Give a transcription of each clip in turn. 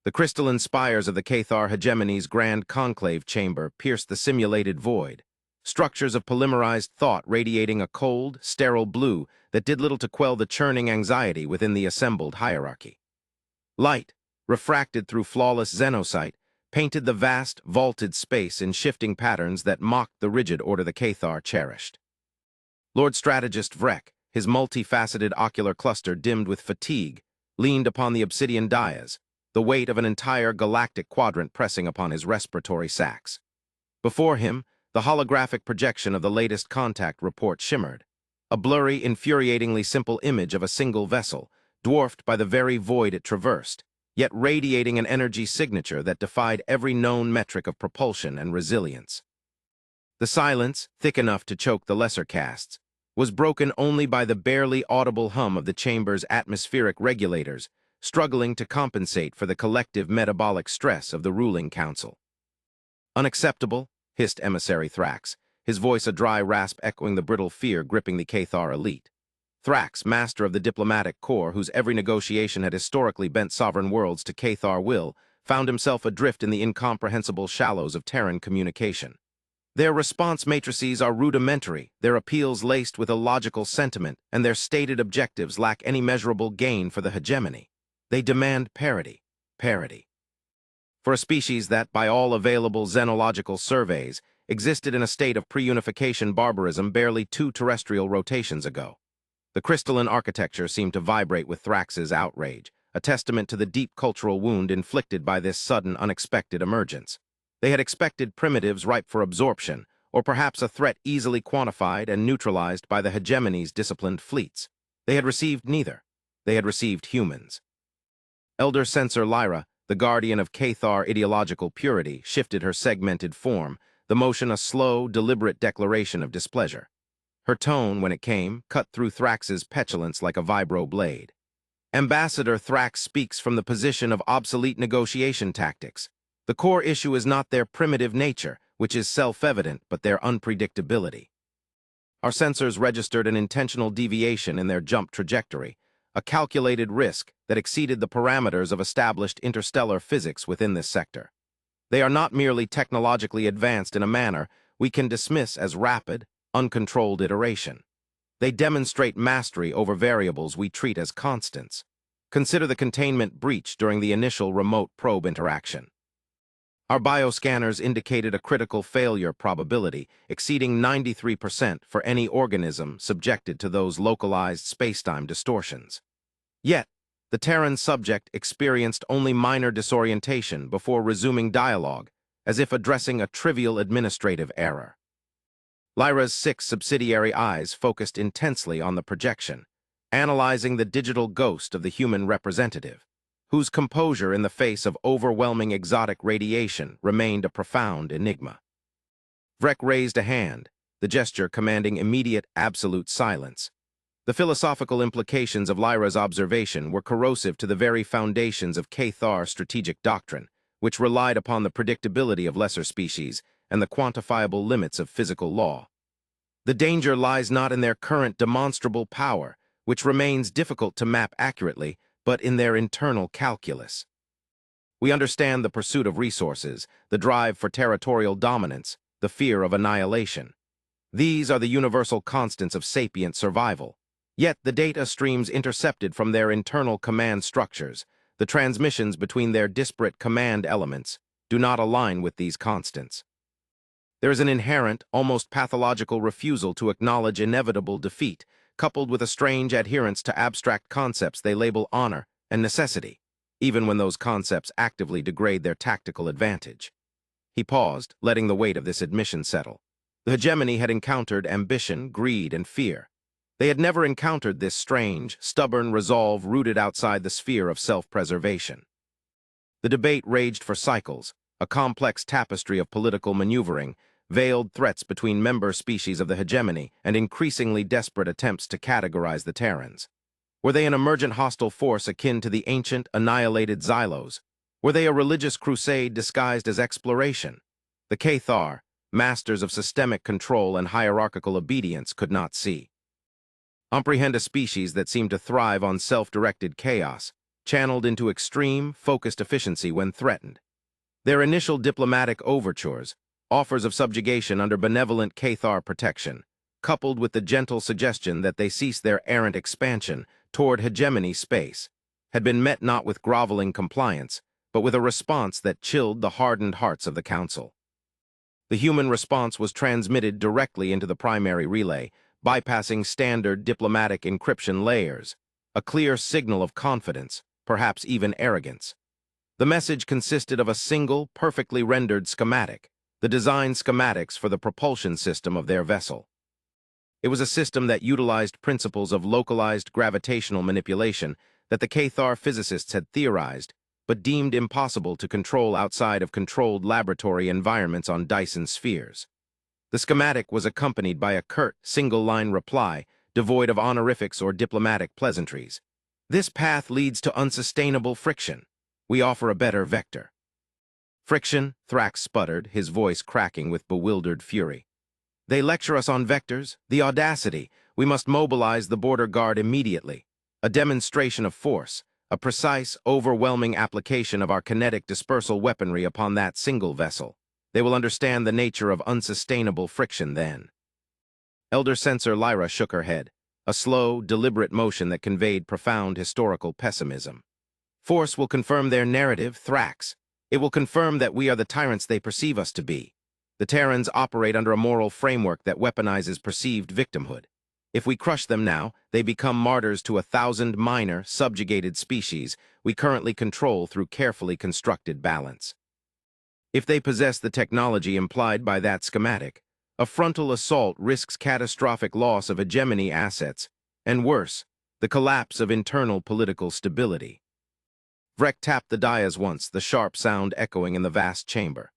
The crystalline spires of the Cathar hegemony's grand conclave chamber pierced the simulated void, structures of polymerized thought radiating a cold, sterile blue that did little to quell the churning anxiety within the assembled hierarchy. Light, refracted through flawless xenocite, painted the vast, vaulted space in shifting patterns that mocked the rigid order the Cathar cherished. Lord Strategist Vrek, his multifaceted ocular cluster dimmed with fatigue, leaned upon the obsidian dais, the weight of an entire galactic quadrant pressing upon his respiratory sacs. Before him, the holographic projection of the latest contact report shimmered, a blurry, infuriatingly simple image of a single vessel, dwarfed by the very void it traversed, yet radiating an energy signature that defied every known metric of propulsion and resilience. The silence, thick enough to choke the lesser castes, was broken only by the barely audible hum of the chamber's atmospheric regulators, struggling to compensate for the collective metabolic stress of the ruling council. "Unacceptable," hissed Emissary Thrax, his voice a dry rasp echoing the brittle fear gripping the Cathar elite. Thrax, master of the diplomatic corps whose every negotiation had historically bent sovereign worlds to Cathar will, found himself adrift in the incomprehensible shallows of Terran communication. Their response matrices are rudimentary, their appeals laced with illogical sentiment, and their stated objectives lack any measurable gain for the hegemony. They demand parity. Parity. For a species that, by all available xenological surveys, existed in a state of pre-unification barbarism barely 2 terrestrial rotations ago. The crystalline architecture seemed to vibrate with Thrax's outrage, a testament to the deep cultural wound inflicted by this sudden, unexpected emergence. They had expected primitives ripe for absorption, or perhaps a threat easily quantified and neutralized by the hegemony's disciplined fleets. They had received neither. They had received humans. Elder Censor Lyra, the guardian of Cathar ideological purity, shifted her segmented form, the motion a slow, deliberate declaration of displeasure. Her tone, when it came, cut through Thrax's petulance like a vibro blade. "Ambassador Thrax speaks from the position of obsolete negotiation tactics. The core issue is not their primitive nature, which is self-evident, but their unpredictability." Our sensors registered an intentional deviation in their jump trajectory, a calculated risk that exceeded the parameters of established interstellar physics within this sector. They are not merely technologically advanced in a manner we can dismiss as rapid, uncontrolled iteration. They demonstrate mastery over variables we treat as constants. Consider the containment breach during the initial remote probe interaction. Our bioscanners indicated a critical failure probability exceeding 93% for any organism subjected to those localized spacetime distortions. Yet, the Terran subject experienced only minor disorientation before resuming dialogue, as if addressing a trivial administrative error. Lyra's 6 subsidiary eyes focused intensely on the projection, analyzing the digital ghost of the human representative, whose composure in the face of overwhelming exotic radiation remained a profound enigma. Vrek raised a hand, the gesture commanding immediate, absolute silence. The philosophical implications of Lyra's observation were corrosive to the very foundations of Cathar strategic doctrine, which relied upon the predictability of lesser species and the quantifiable limits of physical law. The danger lies not in their current demonstrable power, which remains difficult to map accurately, but in their internal calculus. We understand the pursuit of resources, the drive for territorial dominance, the fear of annihilation. These are the universal constants of sapient survival. Yet the data streams intercepted from their internal command structures, the transmissions between their disparate command elements, do not align with these constants. There is an inherent, almost pathological refusal to acknowledge inevitable defeat, coupled with a strange adherence to abstract concepts they label honor and necessity, even when those concepts actively degrade their tactical advantage. He paused, letting the weight of this admission settle. The hegemony had encountered ambition, greed, and fear. They had never encountered this strange, stubborn resolve rooted outside the sphere of self-preservation. The debate raged for cycles, a complex tapestry of political maneuvering, veiled threats between member species of the hegemony, and increasingly desperate attempts to categorize the Terrans. Were they an emergent hostile force akin to the ancient, annihilated Xylos? Were they a religious crusade disguised as exploration? The Cathar, masters of systemic control and hierarchical obedience, could not see. Comprehend a species that seemed to thrive on self-directed chaos, channeled into extreme, focused efficiency when threatened. Their initial diplomatic overtures, offers of subjugation under benevolent Cathar protection, coupled with the gentle suggestion that they cease their errant expansion toward hegemony space, had been met not with groveling compliance, but with a response that chilled the hardened hearts of the Council. The human response was transmitted directly into the primary relay, bypassing standard diplomatic encryption layers, a clear signal of confidence, perhaps even arrogance. The message consisted of a single, perfectly rendered schematic, the design schematics for the propulsion system of their vessel. It was a system that utilized principles of localized gravitational manipulation that the Cathar physicists had theorized, but deemed impossible to control outside of controlled laboratory environments on Dyson spheres. The schematic was accompanied by a curt, single-line reply, devoid of honorifics or diplomatic pleasantries. This path leads to unsustainable friction. We offer a better vector. Friction, Thrax sputtered, his voice cracking with bewildered fury. They lecture us on vectors? The audacity! We must mobilize the border guard immediately. A demonstration of force, a precise, overwhelming application of our kinetic dispersal weaponry upon that single vessel. They will understand the nature of unsustainable friction then. Elder Censor Lyra shook her head, a slow, deliberate motion that conveyed profound historical pessimism. Force will confirm their narrative, Thrax. It will confirm that we are the tyrants they perceive us to be. The Terrans operate under a moral framework that weaponizes perceived victimhood. If we crush them now, they become martyrs to 1,000 minor, subjugated species we currently control through carefully constructed balance. If they possess the technology implied by that schematic, a frontal assault risks catastrophic loss of hegemony assets, and worse, the collapse of internal political stability. Vrek tapped the dais once, the sharp sound echoing in the vast chamber.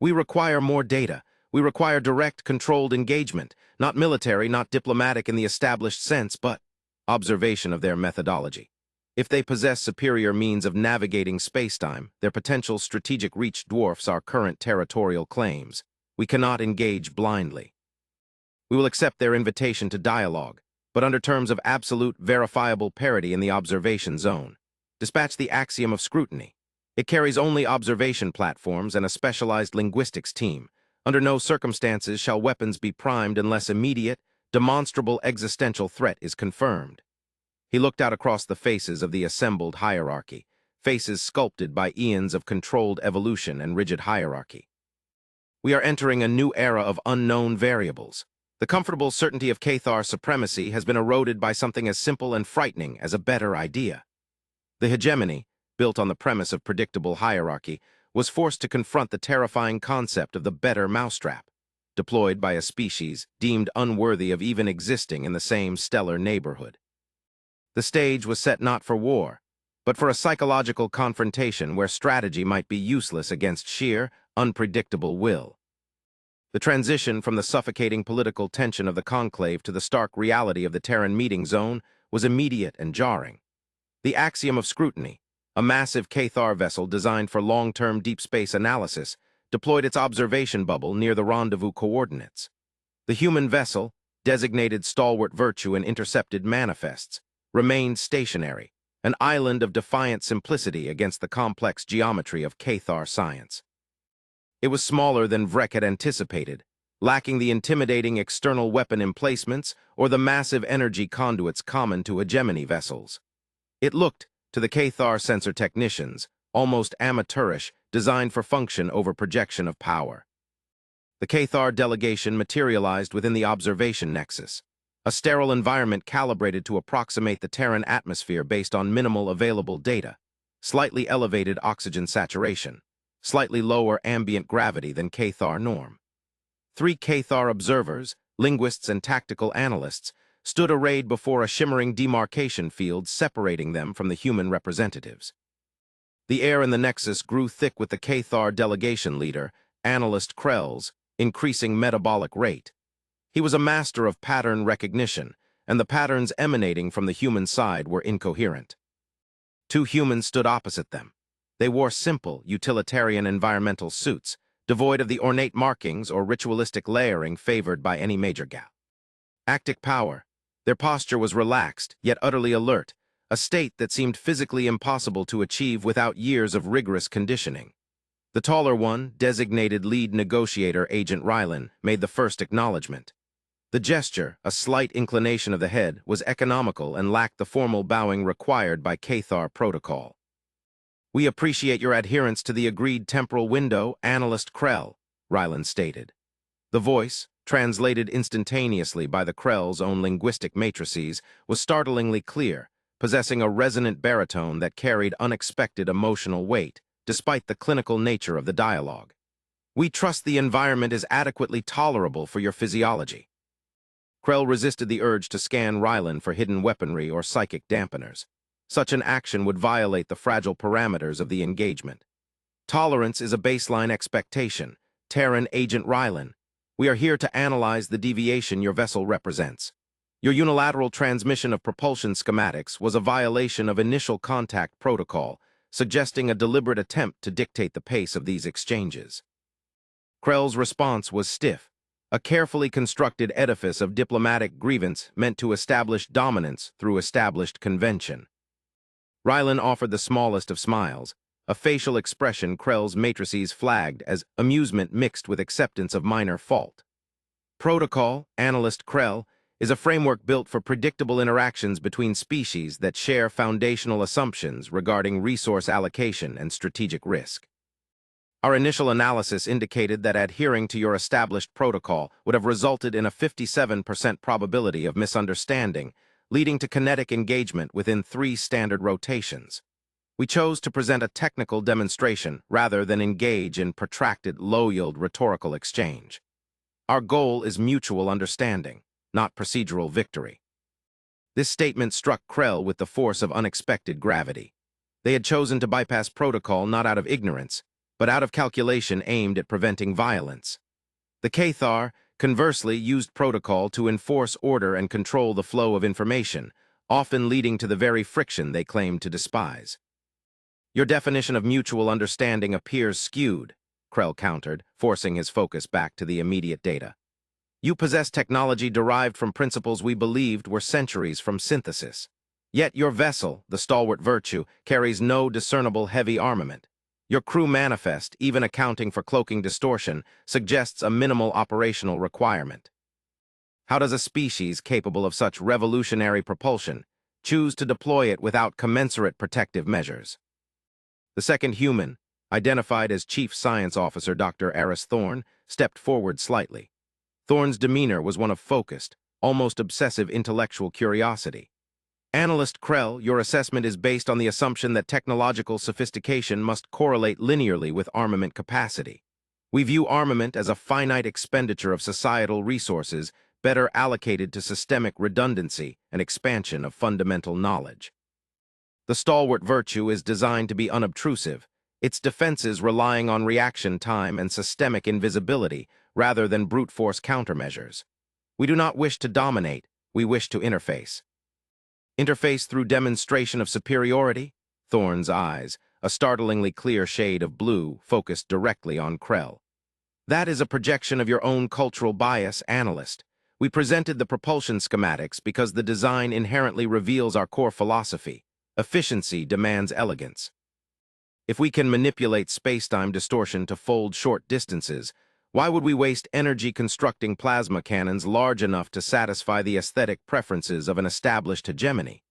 We require more data. We require direct, controlled engagement, not military, not diplomatic in the established sense, but observation of their methodology. If they possess superior means of navigating spacetime, their potential strategic reach dwarfs our current territorial claims. We cannot engage blindly. We will accept their invitation to dialogue, but under terms of absolute, verifiable parity in the observation zone. Dispatch the axiom of scrutiny. It carries only observation platforms and a specialized linguistics team. Under no circumstances shall weapons be primed unless immediate, demonstrable existential threat is confirmed. He looked out across the faces of the assembled hierarchy, faces sculpted by eons of controlled evolution and rigid hierarchy. We are entering a new era of unknown variables. The comfortable certainty of Cathar supremacy has been eroded by something as simple and frightening as a better idea. The hegemony, built on the premise of predictable hierarchy, was forced to confront the terrifying concept of the better mousetrap, deployed by a species deemed unworthy of even existing in the same stellar neighborhood. The stage was set not for war, but for a psychological confrontation where strategy might be useless against sheer, unpredictable will. The transition from the suffocating political tension of the conclave to the stark reality of the Terran meeting zone was immediate and jarring. The axiom of scrutiny, a massive Cathar vessel designed for long-term deep space analysis, deployed its observation bubble near the rendezvous coordinates. The human vessel, designated stalwart virtue and intercepted manifests, remained stationary, an island of defiant simplicity against the complex geometry of Cathar science. It was smaller than Vrek had anticipated, lacking the intimidating external weapon emplacements or the massive energy conduits common to hegemony vessels. It looked, to the Cathar sensor technicians, almost amateurish, designed for function over projection of power. The Cathar delegation materialized within the observation nexus, a sterile environment calibrated to approximate the Terran atmosphere based on minimal available data, slightly elevated oxygen saturation, slightly lower ambient gravity than Cathar norm. 3 Cathar observers, linguists and tactical analysts, stood arrayed before a shimmering demarcation field separating them from the human representatives. The air in the nexus grew thick with the Cathar delegation leader, Analyst Krell's, increasing metabolic rate. He was a master of pattern recognition, and the patterns emanating from the human side were incoherent. 2 humans stood opposite them. They wore simple, utilitarian environmental suits, devoid of the ornate markings or ritualistic layering favored by any major galactic power. Their posture was relaxed, yet utterly alert, a state that seemed physically impossible to achieve without years of rigorous conditioning. The taller one, designated lead negotiator Agent Rylan, made the first acknowledgement. The gesture, a slight inclination of the head, was economical and lacked the formal bowing required by Cathar protocol. "We appreciate your adherence to the agreed temporal window, Analyst Krell," Ryland stated. The voice, translated instantaneously by the Krell's own linguistic matrices, was startlingly clear, possessing a resonant baritone that carried unexpected emotional weight, despite the clinical nature of the dialogue. "We trust the environment is adequately tolerable for your physiology." Krell resisted the urge to scan Rylan for hidden weaponry or psychic dampeners. Such an action would violate the fragile parameters of the engagement. "Tolerance is a baseline expectation. Terran Agent Rylan, we are here to analyze the deviation your vessel represents. Your unilateral transmission of propulsion schematics was a violation of initial contact protocol, suggesting a deliberate attempt to dictate the pace of these exchanges." Krell's response was stiff, a carefully constructed edifice of diplomatic grievance meant to establish dominance through established convention. Rylan offered the smallest of smiles, a facial expression Krell's matrices flagged as amusement mixed with acceptance of minor fault. "Protocol, Analyst Krell, is a framework built for predictable interactions between species that share foundational assumptions regarding resource allocation and strategic risk. Our initial analysis indicated that adhering to your established protocol would have resulted in a 57% probability of misunderstanding, leading to kinetic engagement within 3 standard rotations. We chose to present a technical demonstration rather than engage in protracted, low-yield rhetorical exchange. Our goal is mutual understanding, not procedural victory." This statement struck Krell with the force of unexpected gravity. They had chosen to bypass protocol not out of ignorance, but out of calculation aimed at preventing violence. The Cathar, conversely, used protocol to enforce order and control the flow of information, often leading to the very friction they claimed to despise. "Your definition of mutual understanding appears skewed," Krell countered, forcing his focus back to the immediate data. "You possess technology derived from principles we believed were centuries from synthesis. Yet your vessel, the stalwart Virtue, carries no discernible heavy armament. Your crew manifest, even accounting for cloaking distortion, suggests a minimal operational requirement. How does a species capable of such revolutionary propulsion choose to deploy it without commensurate protective measures?" The second human, identified as Chief Science Officer Dr. Aris Thorne, stepped forward slightly. Thorne's demeanor was one of focused, almost obsessive intellectual curiosity. "Analyst Krell, your assessment is based on the assumption that technological sophistication must correlate linearly with armament capacity. We view armament as a finite expenditure of societal resources better allocated to systemic redundancy and expansion of fundamental knowledge. The stalwart Virtue is designed to be unobtrusive, its defenses relying on reaction time and systemic invisibility rather than brute force countermeasures. We do not wish to dominate, we wish to interface." "Interface through demonstration of superiority?" Thorne's eyes, a startlingly clear shade of blue, focused directly on Krell. "That is a projection of your own cultural bias, Analyst. We presented the propulsion schematics because the design inherently reveals our core philosophy. Efficiency demands elegance. If we can manipulate spacetime distortion to fold short distances, why would we waste energy constructing plasma cannons large enough to satisfy the aesthetic preferences of an established hegemony?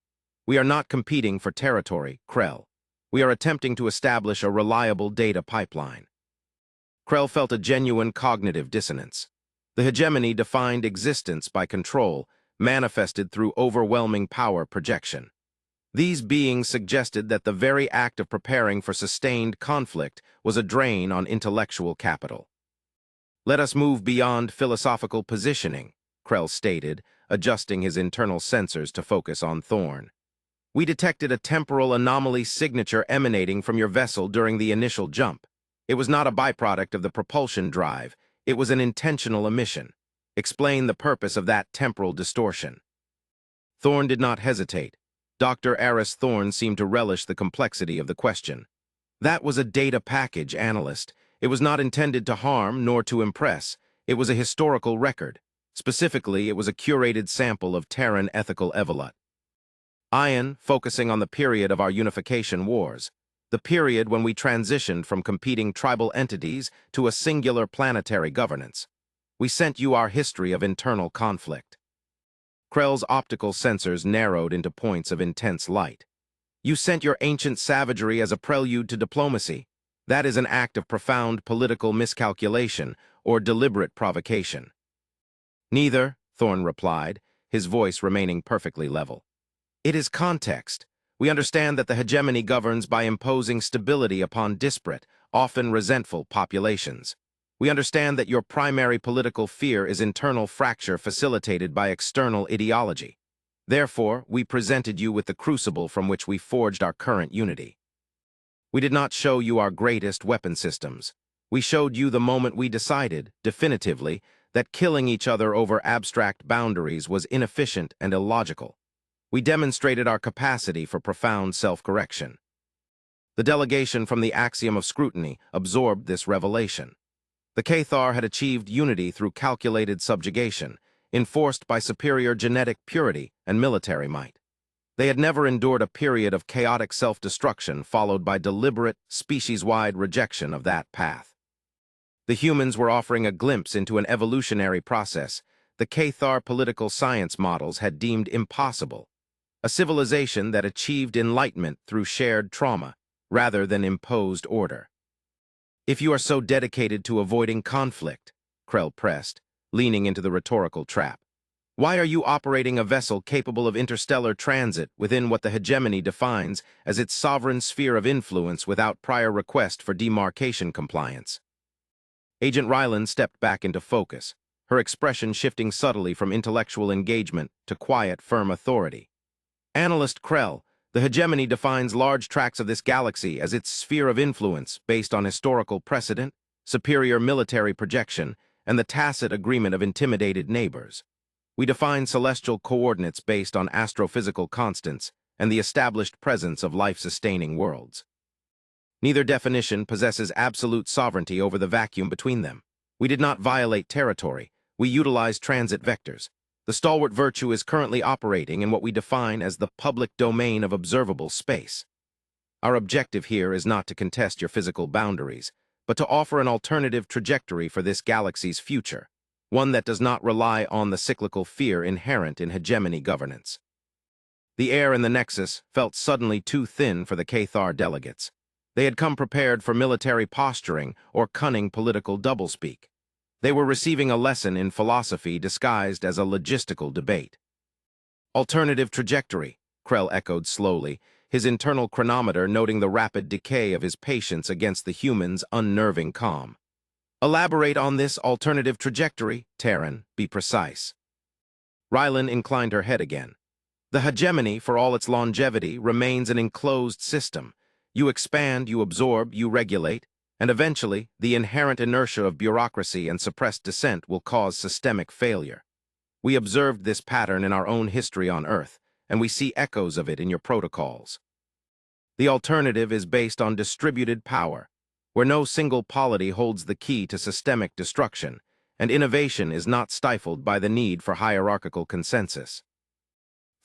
We are not competing for territory, Krell. We are attempting to establish a reliable data pipeline." Krell felt a genuine cognitive dissonance. The hegemony defined existence by control, manifested through overwhelming power projection. These beings suggested that the very act of preparing for sustained conflict was a drain on intellectual capital. "Let us move beyond philosophical positioning," Krell stated, adjusting his internal sensors to focus on Thorne. "We detected a temporal anomaly signature emanating from your vessel during the initial jump. It was not a byproduct of the propulsion drive, it was an intentional emission. Explain the purpose of that temporal distortion." Thorne did not hesitate. Dr. Aris Thorne seemed to relish the complexity of the question. "That was a data package, Analyst. It was not intended to harm nor to impress. It was a historical record. Specifically, it was a curated sample of Terran ethical evolute." Ion, focusing on the period of our unification wars, the period when we transitioned from competing tribal entities to a singular planetary governance. We sent you our history of internal conflict. Krell's optical sensors narrowed into points of intense light. You sent your ancient savagery as a prelude to diplomacy. That is an act of profound political miscalculation or deliberate provocation. Neither, Thorne replied, his voice remaining perfectly level. It is context. We understand that the hegemony governs by imposing stability upon disparate, often resentful populations. We understand that your primary political fear is internal fracture facilitated by external ideology. Therefore, we presented you with the crucible from which we forged our current unity. We did not show you our greatest weapon systems. We showed you the moment we decided, definitively, that killing each other over abstract boundaries was inefficient and illogical. We demonstrated our capacity for profound self-correction. The delegation from the axiom of scrutiny absorbed this revelation. The Cathar had achieved unity through calculated subjugation, enforced by superior genetic purity and military might. They had never endured a period of chaotic self-destruction followed by deliberate, species-wide rejection of that path. The humans were offering a glimpse into an evolutionary process the Cathar political science models had deemed impossible, a civilization that achieved enlightenment through shared trauma rather than imposed order. If you are so dedicated to avoiding conflict, Krell pressed, leaning into the rhetorical trap, why are you operating a vessel capable of interstellar transit within what the hegemony defines as its sovereign sphere of influence without prior request for demarcation compliance? Agent Ryland stepped back into focus, her expression shifting subtly from intellectual engagement to quiet, firm authority. Analyst Krell, the hegemony defines large tracts of this galaxy as its sphere of influence based on historical precedent, superior military projection, and the tacit agreement of intimidated neighbors. We define celestial coordinates based on astrophysical constants and the established presence of life-sustaining worlds. Neither definition possesses absolute sovereignty over the vacuum between them. We did not violate territory. We utilized transit vectors. The stalwart virtue is currently operating in what we define as the public domain of observable space. Our objective here is not to contest your physical boundaries, but to offer an alternative trajectory for this galaxy's future, one that does not rely on the cyclical fear inherent in hegemony governance. The air in the Nexus felt suddenly too thin for the Cathar delegates. They had come prepared for military posturing or cunning political doublespeak. They were receiving a lesson in philosophy disguised as a logistical debate. Alternative trajectory, Krell echoed slowly, his internal chronometer noting the rapid decay of his patience against the human's unnerving calm. Elaborate on this alternative trajectory, Terran, be precise. Rylan inclined her head again. The hegemony, for all its longevity, remains an enclosed system. You expand, you absorb, you regulate, and eventually, the inherent inertia of bureaucracy and suppressed dissent will cause systemic failure. We observed this pattern in our own history on Earth, and we see echoes of it in your protocols. The alternative is based on distributed power, where no single polity holds the key to systemic destruction, and innovation is not stifled by the need for hierarchical consensus.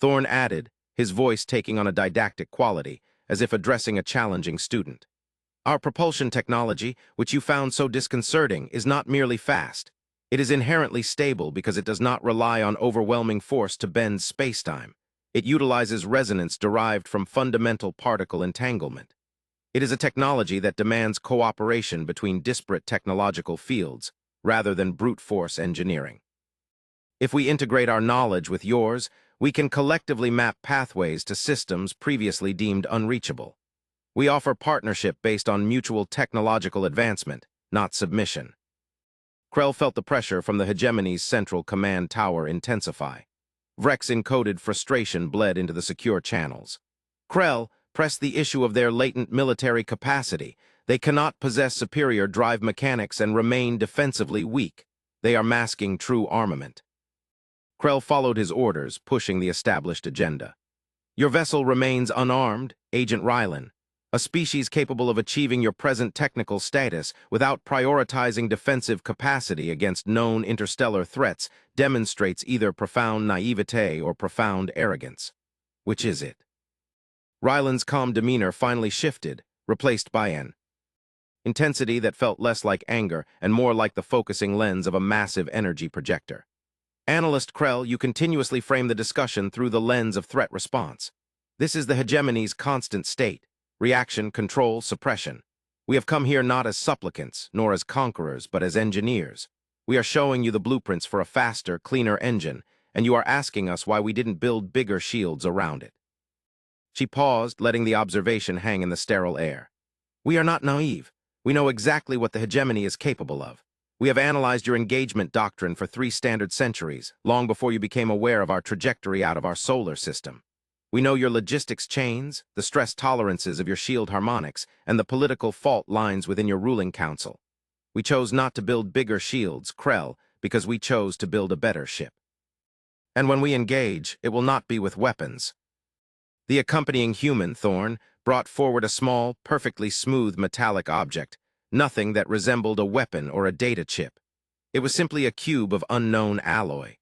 Thorne added, his voice taking on a didactic quality, as if addressing a challenging student. Our propulsion technology, which you found so disconcerting, is not merely fast. It is inherently stable because it does not rely on overwhelming force to bend spacetime. It utilizes resonance derived from fundamental particle entanglement. It is a technology that demands cooperation between disparate technological fields, rather than brute force engineering. If we integrate our knowledge with yours, we can collectively map pathways to systems previously deemed unreachable. We offer partnership based on mutual technological advancement, not submission. Krell felt the pressure from the hegemony's central command tower intensify. Vrex-encoded frustration bled into the secure channels. Krell pressed the issue of their latent military capacity. They cannot possess superior drive mechanics and remain defensively weak. They are masking true armament. Krell followed his orders, pushing the established agenda. Your vessel remains unarmed, Agent Rylan. A species capable of achieving your present technical status without prioritizing defensive capacity against known interstellar threats demonstrates either profound naivete or profound arrogance. Which is it? Ryland's calm demeanor finally shifted, replaced by an intensity that felt less like anger and more like the focusing lens of a massive energy projector. Analyst Krell, you continuously frame the discussion through the lens of threat response. This is the hegemony's constant state: reaction, control, suppression. We have come here not as supplicants, nor as conquerors, but as engineers. We are showing you the blueprints for a faster, cleaner engine, and you are asking us why we didn't build bigger shields around it. She paused, letting the observation hang in the sterile air. We are not naive. We know exactly what the hegemony is capable of. We have analyzed your engagement doctrine for 3 standard centuries, long before you became aware of our trajectory out of our solar system. We know your logistics chains, the stress tolerances of your shield harmonics, and the political fault lines within your ruling council. We chose not to build bigger shields, Krell, because we chose to build a better ship. And when we engage, it will not be with weapons. The accompanying human, Thorn, brought forward a small, perfectly smooth metallic object, nothing that resembled a weapon or a data chip. It was simply a cube of unknown alloy.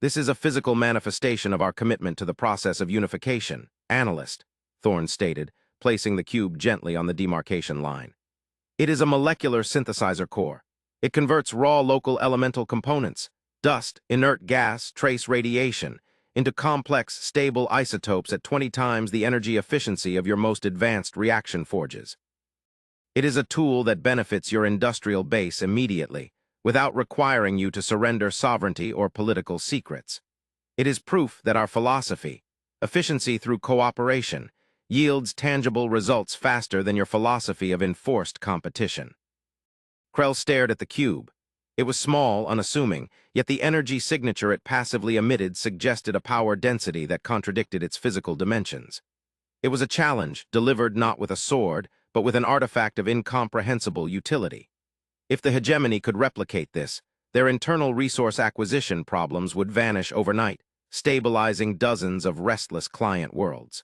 This is a physical manifestation of our commitment to the process of unification, Analyst, Thorn stated, placing the cube gently on the demarcation line. It is a molecular synthesizer core. It converts raw local elemental components, dust, inert gas, trace radiation, into complex, stable isotopes at 20 times the energy efficiency of your most advanced reaction forges. It is a tool that benefits your industrial base immediately, without requiring you to surrender sovereignty or political secrets. It is proof that our philosophy, efficiency through cooperation, yields tangible results faster than your philosophy of enforced competition. Krell stared at the cube. It was small, unassuming, yet the energy signature it passively emitted suggested a power density that contradicted its physical dimensions. It was a challenge, delivered not with a sword, but with an artifact of incomprehensible utility. If the hegemony could replicate this, their internal resource acquisition problems would vanish overnight, stabilizing dozens of restless client worlds.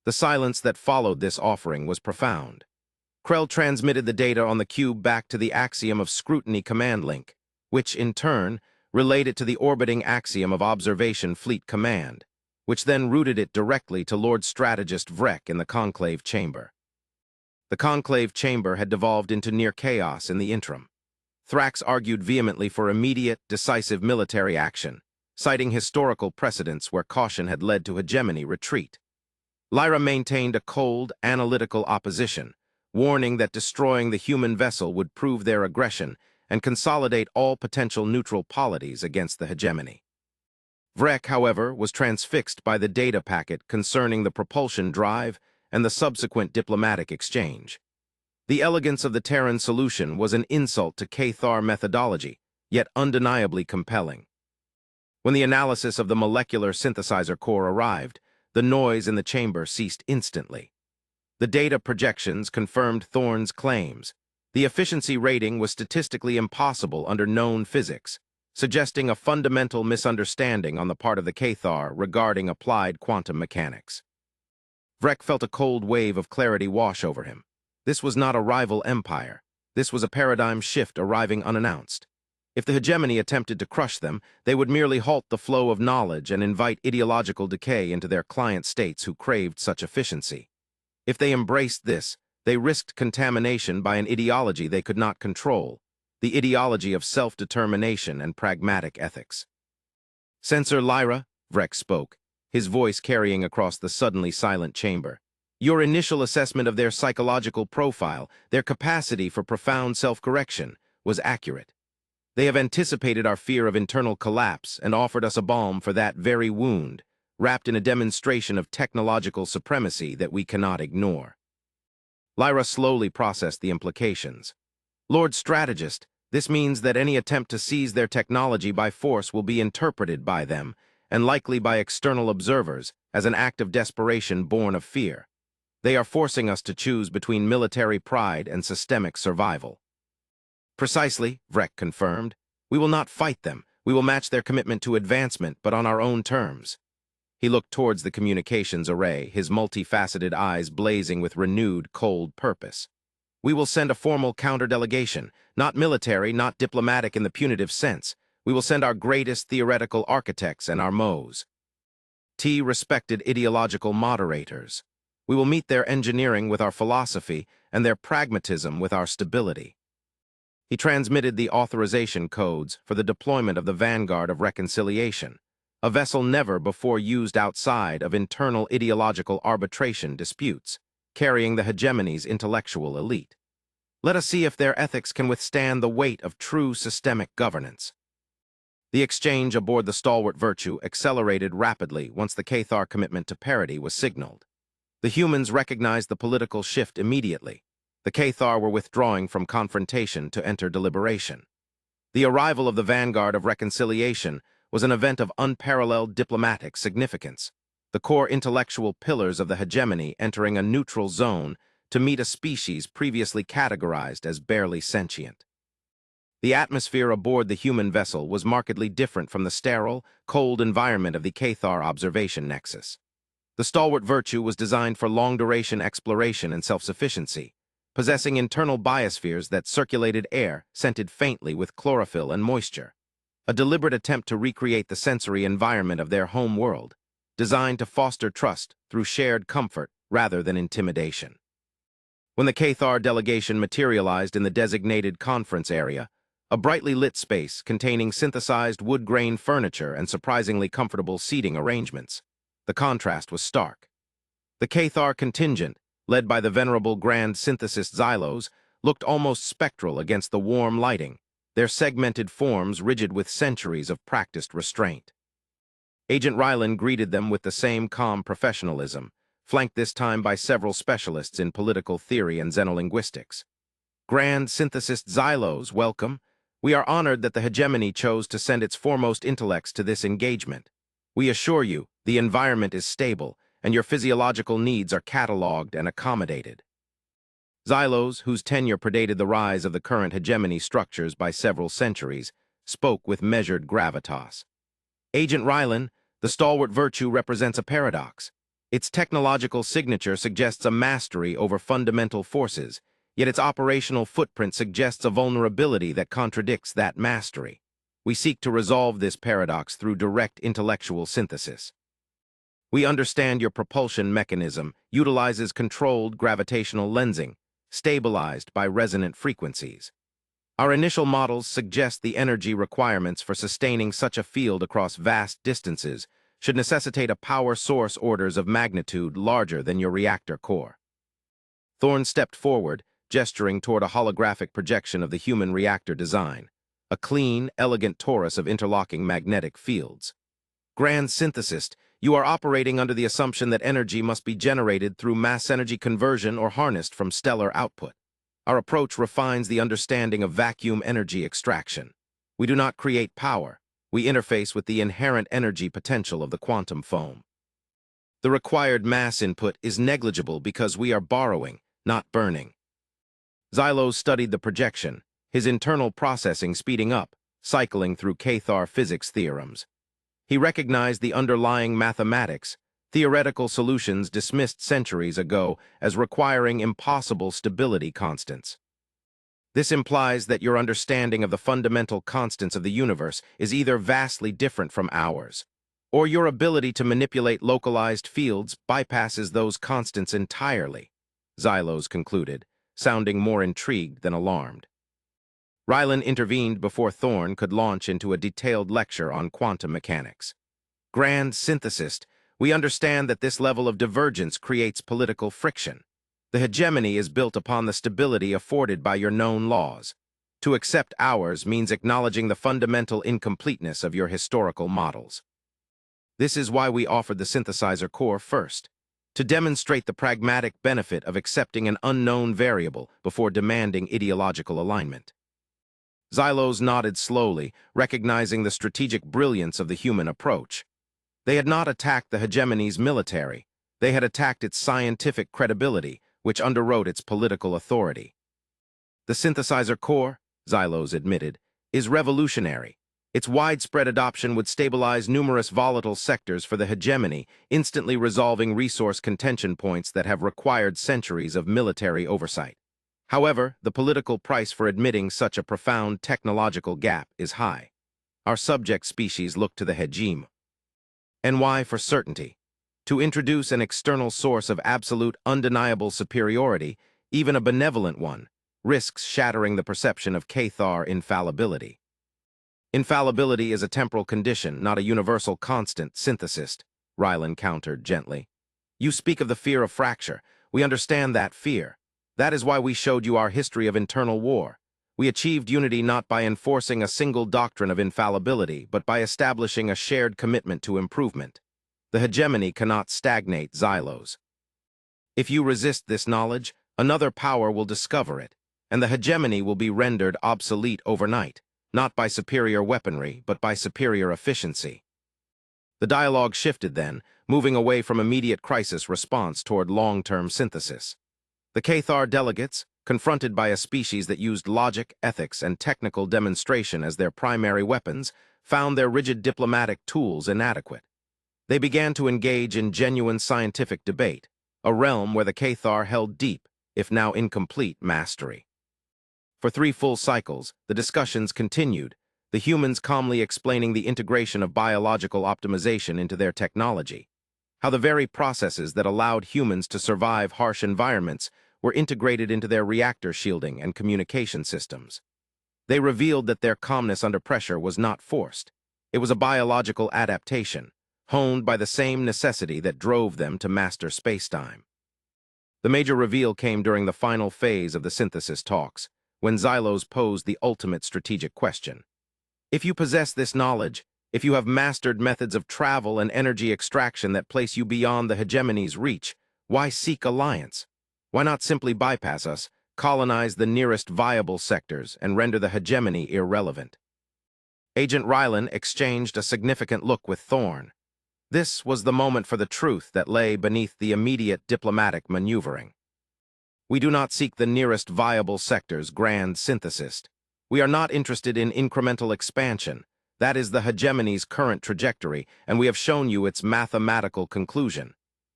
The silence that followed this offering was profound. Krell transmitted the data on the cube back to the axiom of scrutiny command link, which, in turn, relayed it to the orbiting axiom of observation fleet command, which then routed it directly to Lord Strategist Vrek in the conclave chamber. The conclave chamber had devolved into near chaos in the interim. Thrax argued vehemently for immediate, decisive military action, citing historical precedents where caution had led to hegemony retreat. Lyra maintained a cold, analytical opposition, warning that destroying the human vessel would prove their aggression and consolidate all potential neutral polities against the hegemony. Vrek, however, was transfixed by the data packet concerning the propulsion drive and the subsequent diplomatic exchange. The elegance of the Terran solution was an insult to Cathar methodology, yet undeniably compelling. When the analysis of the molecular synthesizer core arrived, the noise in the chamber ceased instantly. The data projections confirmed Thorn's claims. The efficiency rating was statistically impossible under known physics, suggesting a fundamental misunderstanding on the part of the Cathar regarding applied quantum mechanics. Vrek felt a cold wave of clarity wash over him. This was not a rival empire. This was a paradigm shift arriving unannounced. If the hegemony attempted to crush them, they would merely halt the flow of knowledge and invite ideological decay into their client states who craved such efficiency. If they embraced this, they risked contamination by an ideology they could not control, the ideology of self-determination and pragmatic ethics. Sensor Lyra, Vrek spoke, his voice carrying across the suddenly silent chamber. Your initial assessment of their psychological profile, their capacity for profound self-correction, was accurate. They have anticipated our fear of internal collapse and offered us a balm for that very wound, wrapped in a demonstration of technological supremacy that we cannot ignore. Lyra slowly processed the implications. Lord Strategist, this means that any attempt to seize their technology by force will be interpreted by them, and likely by external observers, as an act of desperation born of fear. They are forcing us to choose between military pride and systemic survival. Precisely, Vrek confirmed. We will not fight them. We will match their commitment to advancement, but on our own terms. He looked towards the communications array, his multifaceted eyes blazing with renewed, cold purpose. We will send a formal counter-delegation, not military, not diplomatic in the punitive sense. We will send our greatest theoretical architects and our MOs. T respected ideological moderators. We will meet their engineering with our philosophy and their pragmatism with our stability. He transmitted the authorization codes for the deployment of the Vanguard of Reconciliation, a vessel never before used outside of internal ideological arbitration disputes, carrying the hegemony's intellectual elite. Let us see if their ethics can withstand the weight of true systemic governance. The exchange aboard the Stalwart Virtue accelerated rapidly once the Cathar commitment to parity was signaled. The humans recognized the political shift immediately. The Cathar were withdrawing from confrontation to enter deliberation. The arrival of the Vanguard of Reconciliation was an event of unparalleled diplomatic significance, the core intellectual pillars of the hegemony entering a neutral zone to meet a species previously categorized as barely sentient. The atmosphere aboard the human vessel was markedly different from the sterile, cold environment of the Cathar observation nexus. The Stalwart Virtue was designed for long-duration exploration and self-sufficiency, possessing internal biospheres that circulated air scented faintly with chlorophyll and moisture, a deliberate attempt to recreate the sensory environment of their home world, designed to foster trust through shared comfort rather than intimidation. When the Cathar delegation materialized in the designated conference area, a brightly lit space containing synthesized wood-grain furniture and surprisingly comfortable seating arrangements, the contrast was stark. The Cathar contingent, led by the venerable Grand Synthesist Xylos, looked almost spectral against the warm lighting, their segmented forms rigid with centuries of practiced restraint. Agent Rylan greeted them with the same calm professionalism, flanked this time by several specialists in political theory and xenolinguistics. Grand Synthesist Xylos, welcome. We are honored that the hegemony chose to send its foremost intellects to this engagement. We assure you, the environment is stable, and your physiological needs are catalogued and accommodated. Xylos, whose tenure predated the rise of the current hegemony structures by several centuries, spoke with measured gravitas. Agent Rylan, the Stalwart Virtue represents a paradox. Its technological signature suggests a mastery over fundamental forces, yet its operational footprint suggests a vulnerability that contradicts that mastery. We seek to resolve this paradox through direct intellectual synthesis. We understand your propulsion mechanism utilizes controlled gravitational lensing, stabilized by resonant frequencies. Our initial models suggest the energy requirements for sustaining such a field across vast distances should necessitate a power source orders of magnitude larger than your reactor core. Thorne stepped forward, gesturing toward a holographic projection of the human reactor design, a clean, elegant torus of interlocking magnetic fields. Grand Synthesist, you are operating under the assumption that energy must be generated through mass energy conversion or harnessed from stellar output. Our approach refines the understanding of vacuum energy extraction. We do not create power. We interface with the inherent energy potential of the quantum foam. The required mass input is negligible because we are borrowing, not burning. Xylos studied the projection, his internal processing speeding up, cycling through Cathar physics theorems. He recognized the underlying mathematics, theoretical solutions dismissed centuries ago as requiring impossible stability constants. This implies that your understanding of the fundamental constants of the universe is either vastly different from ours, or your ability to manipulate localized fields bypasses those constants entirely, Xylos concluded, sounding more intrigued than alarmed. Rylan intervened before Thorne could launch into a detailed lecture on quantum mechanics. Grand Synthesist, we understand that this level of divergence creates political friction. The hegemony is built upon the stability afforded by your known laws. To accept ours means acknowledging the fundamental incompleteness of your historical models. This is why we offered the synthesizer core first, to demonstrate the pragmatic benefit of accepting an unknown variable before demanding ideological alignment. Xylos nodded slowly, recognizing the strategic brilliance of the human approach. They had not attacked the hegemony's military. They had attacked its scientific credibility, which underwrote its political authority. The synthesizer core, Xylos admitted, is revolutionary. Its widespread adoption would stabilize numerous volatile sectors for the hegemony, instantly resolving resource contention points that have required centuries of military oversight. However, the political price for admitting such a profound technological gap is high. Our subject species look to the hegeme. And why for certainty? To introduce an external source of absolute, undeniable superiority, even a benevolent one, risks shattering the perception of Cathar infallibility. Infallibility is a temporal condition, not a universal constant, synthesist, Rylan countered gently. You speak of the fear of fracture. We understand that fear. That is why we showed you our history of internal war. We achieved unity not by enforcing a single doctrine of infallibility, but by establishing a shared commitment to improvement. The hegemony cannot stagnate Xylos. If you resist this knowledge, another power will discover it, and the hegemony will be rendered obsolete overnight, not by superior weaponry, but by superior efficiency. The dialogue shifted then, moving away from immediate crisis response toward long-term synthesis. The Cathar delegates, confronted by a species that used logic, ethics, and technical demonstration as their primary weapons, found their rigid diplomatic tools inadequate. They began to engage in genuine scientific debate, a realm where the Cathar held deep, if now incomplete, mastery. For 3 full cycles, the discussions continued, the humans calmly explaining the integration of biological optimization into their technology, how the very processes that allowed humans to survive harsh environments were integrated into their reactor shielding and communication systems. They revealed that their calmness under pressure was not forced. It was a biological adaptation, honed by the same necessity that drove them to master spacetime. The major reveal came during the final phase of the synthesis talks, when Xylos posed the ultimate strategic question. If you possess this knowledge, if you have mastered methods of travel and energy extraction that place you beyond the hegemony's reach, why seek alliance? Why not simply bypass us, colonize the nearest viable sectors, and render the hegemony irrelevant? Agent Rylan exchanged a significant look with Thorn. This was the moment for the truth that lay beneath the immediate diplomatic maneuvering. We do not seek the nearest viable sectors, grand synthesist. We are not interested in incremental expansion. That is the hegemony's current trajectory, and we have shown you its mathematical conclusion.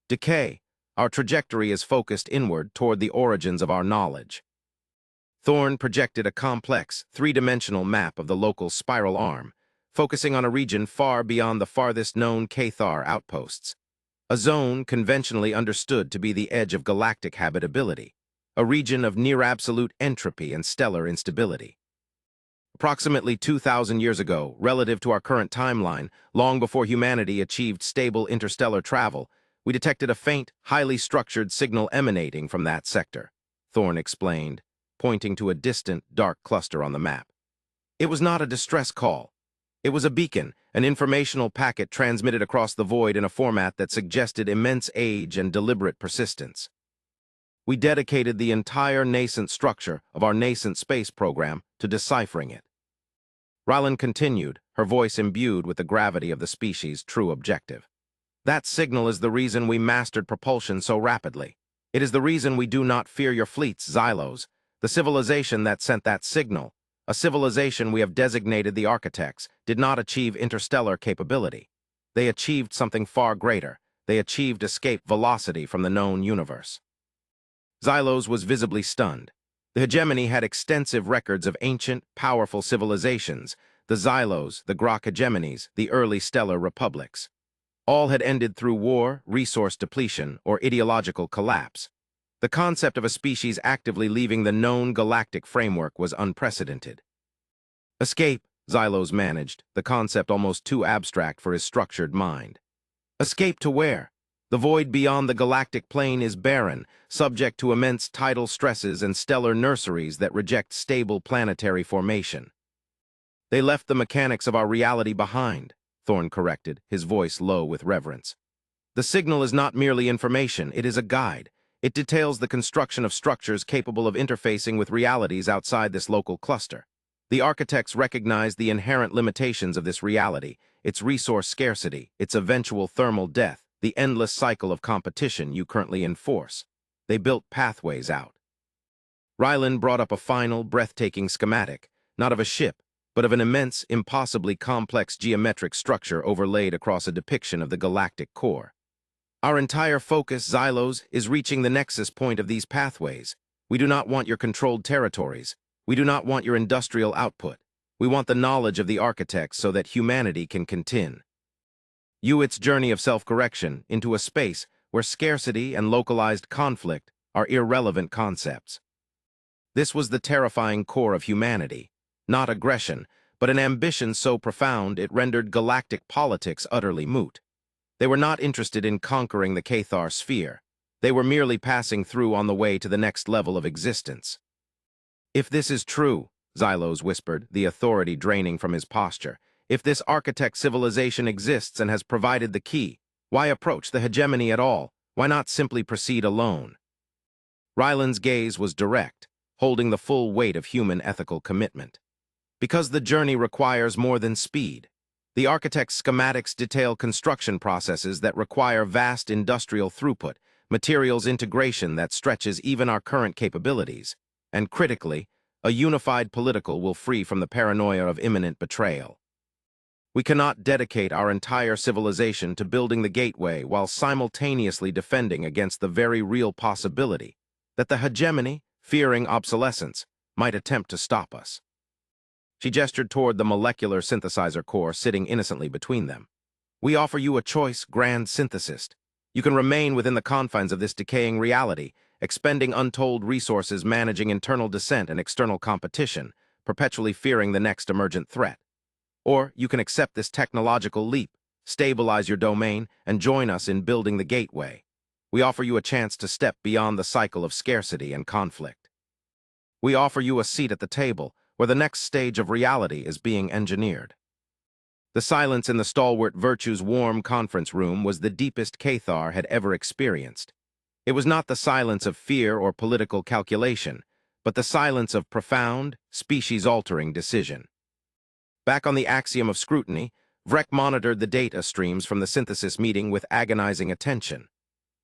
Decay. Our trajectory is focused inward toward the origins of our knowledge. Thorn projected a complex, 3-dimensional map of the local spiral arm, focusing on a region far beyond the farthest known Cathar outposts. A zone conventionally understood to be the edge of galactic habitability, a region of near-absolute entropy and stellar instability. Approximately 2,000 years ago, relative to our current timeline, long before humanity achieved stable interstellar travel, we detected a faint, highly structured signal emanating from that sector, Thorn explained, pointing to a distant, dark cluster on the map. It was not a distress call. It was a beacon, an informational packet transmitted across the void in a format that suggested immense age and deliberate persistence. We dedicated the entire nascent structure of our nascent space program to deciphering it. Rylan continued, her voice imbued with the gravity of the species' true objective. That signal is the reason we mastered propulsion so rapidly. It is the reason we do not fear your fleets, Xylos. The civilization that sent that signal, a civilization we have designated the architects, did not achieve interstellar capability. They achieved something far greater. They achieved escape velocity from the known universe. Xylos was visibly stunned. The hegemony had extensive records of ancient, powerful civilizations, the Xylos, the Grok hegemonies, the early stellar republics. All had ended through war, resource depletion, or ideological collapse. The concept of a species actively leaving the known galactic framework was unprecedented. Escape, Xylos managed, the concept almost too abstract for his structured mind. Escape to where? The void beyond the galactic plane is barren, subject to immense tidal stresses and stellar nurseries that reject stable planetary formation. They left the mechanics of our reality behind, Thorn corrected, his voice low with reverence. The signal is not merely information, it is a guide. It details the construction of structures capable of interfacing with realities outside this local cluster. The architects recognized the inherent limitations of this reality, its resource scarcity, its eventual thermal death, the endless cycle of competition you currently enforce. They built pathways out. Rylan brought up a final, breathtaking schematic, not of a ship, but of an immense, impossibly complex geometric structure overlaid across a depiction of the galactic core. Our entire focus, Xylos, is reaching the nexus point of these pathways. We do not want your controlled territories. We do not want your industrial output. We want the knowledge of the architects so that humanity can continue. Its journey of self-correction into a space where scarcity and localized conflict are irrelevant concepts. This was the terrifying core of humanity, not aggression, but an ambition so profound it rendered galactic politics utterly moot. They were not interested in conquering the Cathar sphere. They were merely passing through on the way to the next level of existence. If this is true, Xylos whispered, the authority draining from his posture, if this architect civilization exists and has provided the key, why approach the hegemony at all? Why not simply proceed alone? Ryland's gaze was direct, holding the full weight of human ethical commitment. Because the journey requires more than speed. The architect's schematics detail construction processes that require vast industrial throughput, materials integration that stretches even our current capabilities, and critically, a unified political will free from the paranoia of imminent betrayal. We cannot dedicate our entire civilization to building the gateway while simultaneously defending against the very real possibility that the hegemony, fearing obsolescence, might attempt to stop us. She gestured toward the molecular synthesizer core sitting innocently between them. We offer you a choice, grand synthesist. You can remain within the confines of this decaying reality, expending untold resources managing internal dissent and external competition, perpetually fearing the next emergent threat. Or you can accept this technological leap, stabilize your domain, and join us in building the gateway. We offer you a chance to step beyond the cycle of scarcity and conflict. We offer you a seat at the table, where the next stage of reality is being engineered. The silence in the stalwart Virtue's warm conference room was the deepest Cathar had ever experienced. It was not the silence of fear or political calculation, but the silence of profound, species-altering decision. Back on the axiom of scrutiny, Vrek monitored the data streams from the synthesis meeting with agonizing attention.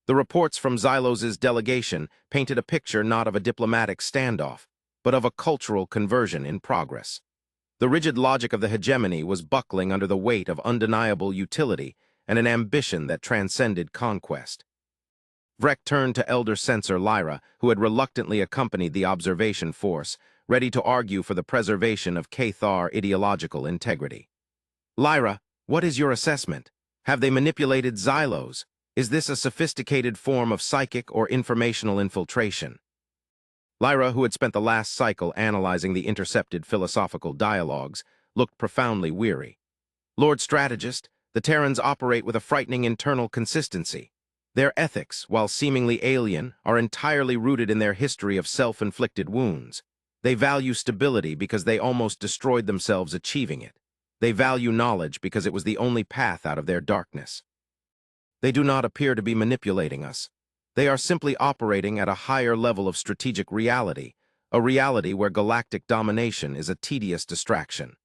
The reports from Xylos's delegation painted a picture not of a diplomatic standoff, but of a cultural conversion in progress. The rigid logic of the hegemony was buckling under the weight of undeniable utility and an ambition that transcended conquest. Vrek turned to Elder Censor Lyra, who had reluctantly accompanied the observation force, ready to argue for the preservation of Cathar ideological integrity. Lyra, what is your assessment? Have they manipulated Xylos? Is this a sophisticated form of psychic or informational infiltration? Lyra, who had spent the last cycle analyzing the intercepted philosophical dialogues, looked profoundly weary. Lord Strategist, the Terrans operate with a frightening internal consistency. Their ethics, while seemingly alien, are entirely rooted in their history of self-inflicted wounds. They value stability because they almost destroyed themselves achieving it. They value knowledge because it was the only path out of their darkness. They do not appear to be manipulating us. They are simply operating at a higher level of strategic reality, a reality where galactic domination is a tedious distraction.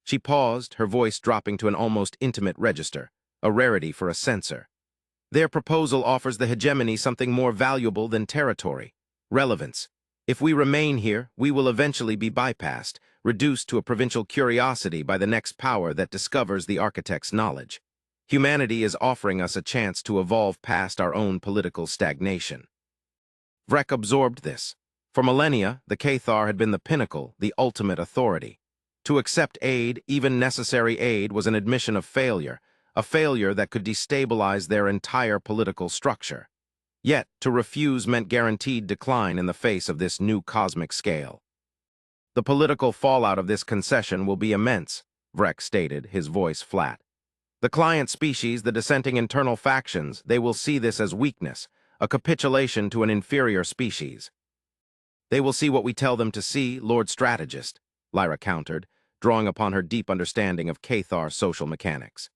She paused, her voice dropping to an almost intimate register, a rarity for a censor. Their proposal offers the hegemony something more valuable than territory, relevance. If we remain here, we will eventually be bypassed, reduced to a provincial curiosity by the next power that discovers the architect's knowledge. Humanity is offering us a chance to evolve past our own political stagnation. Vrek absorbed this. For millennia, the Cathar had been the pinnacle, the ultimate authority. To accept aid, even necessary aid, was an admission of failure, a failure that could destabilize their entire political structure. Yet, to refuse meant guaranteed decline in the face of this new cosmic scale. The political fallout of this concession will be immense, Vrek stated, his voice flat. The client species, the dissenting internal factions, they will see this as weakness, a capitulation to an inferior species. They will see what we tell them to see, Lord Strategist, Lyra countered, drawing upon her deep understanding of Cathar social mechanics.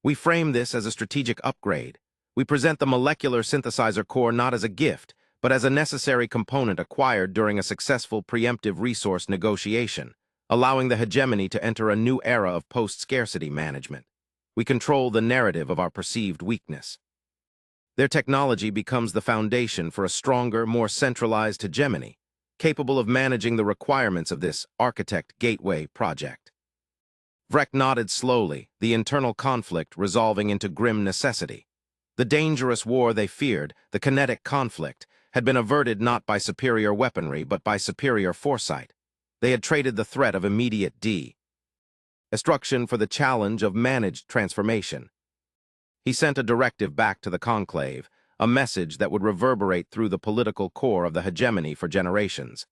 We frame this as a strategic upgrade. We present the molecular synthesizer core not as a gift, but as a necessary component acquired during a successful preemptive resource negotiation, allowing the hegemony to enter a new era of post-scarcity management. We control the narrative of our perceived weakness. Their technology becomes the foundation for a stronger, more centralized hegemony, capable of managing the requirements of this architect gateway project. Vrek nodded slowly, the internal conflict resolving into grim necessity. The dangerous war they feared, the kinetic conflict, had been averted not by superior weaponry but by superior foresight. They had traded the threat of immediate destruction for the challenge of managed transformation. He sent a directive back to the conclave, a message that would reverberate through the political core of the hegemony for generations.